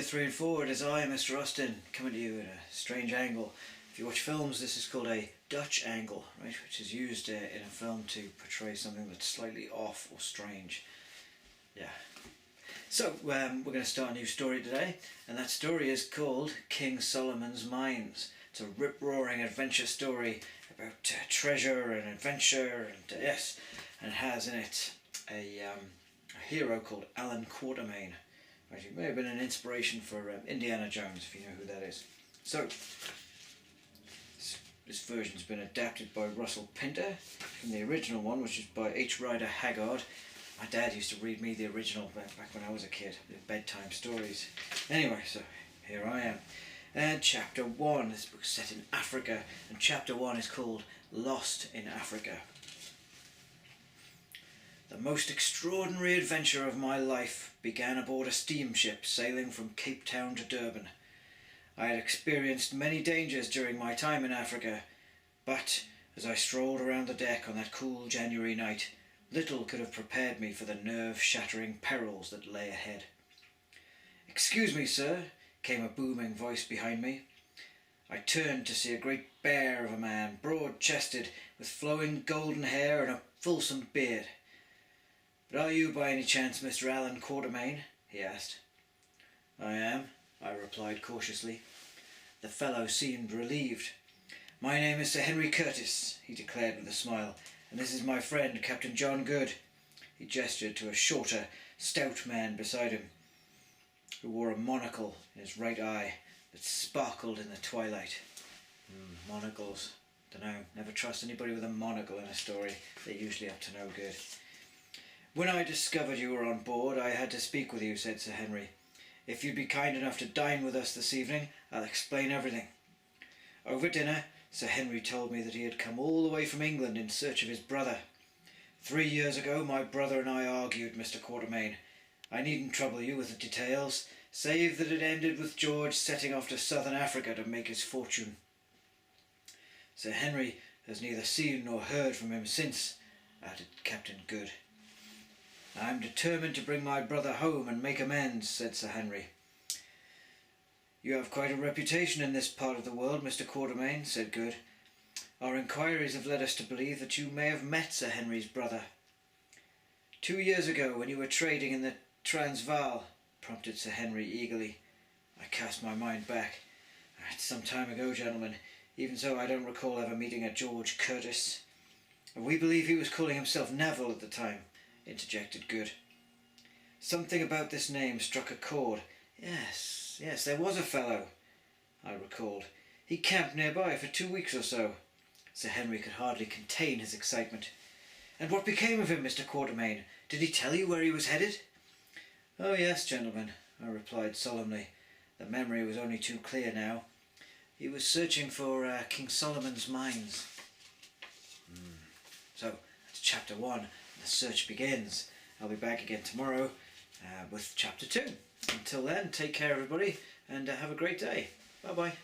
3 and 4, it is I, Mr. Austin, coming to you at a strange angle. If you watch films, this is called a Dutch angle, right, which is used in a film to portray something that's slightly off or strange. Yeah. So, we're going to start a new story today, and that story is called King Solomon's Mines. It's a rip-roaring adventure story about treasure and adventure, and yes, and it has in it a hero called Alan Quatermain. Right, he may have been an inspiration for Indiana Jones, if you know who that is. So, this version's been adapted by Russell Pinter from the original one, which is by H Rider Haggard. My dad used to read me the original back when I was a kid, the bedtime stories. Anyway, so here I am. And chapter 1, this book's set in Africa, and chapter 1 is called Lost in Africa. The most extraordinary adventure of my life began aboard a steamship sailing from Cape Town to Durban. I had experienced many dangers during my time in Africa, but as I strolled around the deck on that cool January night, little could have prepared me for the nerve-shattering perils that lay ahead. "Excuse me, sir," came a booming voice behind me. I turned to see a great bear of a man, broad-chested, with flowing golden hair and a fulsome beard. "But are you by any chance Mr. Alan Quatermain?" he asked. "I am," I replied cautiously. The fellow seemed relieved. "My name is Sir Henry Curtis," he declared with a smile, "and this is my friend, Captain John Good." He gestured to a shorter, stout man beside him, who wore a monocle in his right eye that sparkled in the twilight. Monocles. Dunno, never trust anybody with a monocle in a story. They're usually up to no good. "When I discovered you were on board, I had to speak with you," said Sir Henry. "If you'd be kind enough to dine with us this evening, I'll explain everything." Over dinner, Sir Henry told me that he had come all the way from England in search of his brother. 3 years ago my brother and I argued, Mr. Quatermain. I needn't trouble you with the details, save that it ended with George setting off to southern Africa to make his fortune. Sir Henry has neither seen nor heard from him since, added Captain Good. "I'm determined to bring my brother home and make amends," said Sir Henry. "You have quite a reputation in this part of the world, Mr. Quatermain," said Good. "Our inquiries have led us to believe that you may have met Sir Henry's brother." 2 years ago, when you were trading in the Transvaal," prompted Sir Henry eagerly. I cast my mind back. "It's some time ago, gentlemen. Even so, I don't recall ever meeting a George Curtis." "We believe he was calling himself Neville at the time," interjected Good. Something about this name struck a chord. Yes, there was a fellow," I recalled. "He camped nearby for 2 weeks or so." Sir Henry could hardly contain his excitement. "And what became of him, Mr. Quatermain? Did he tell you where he was headed?" "Oh yes, gentlemen," I replied solemnly. The memory was only too clear now. "He was searching for King Solomon's mines." So, that's chapter 1. The search begins. I'll be back again tomorrow with chapter 2. Until then, take care everybody, and have a great day. Bye bye.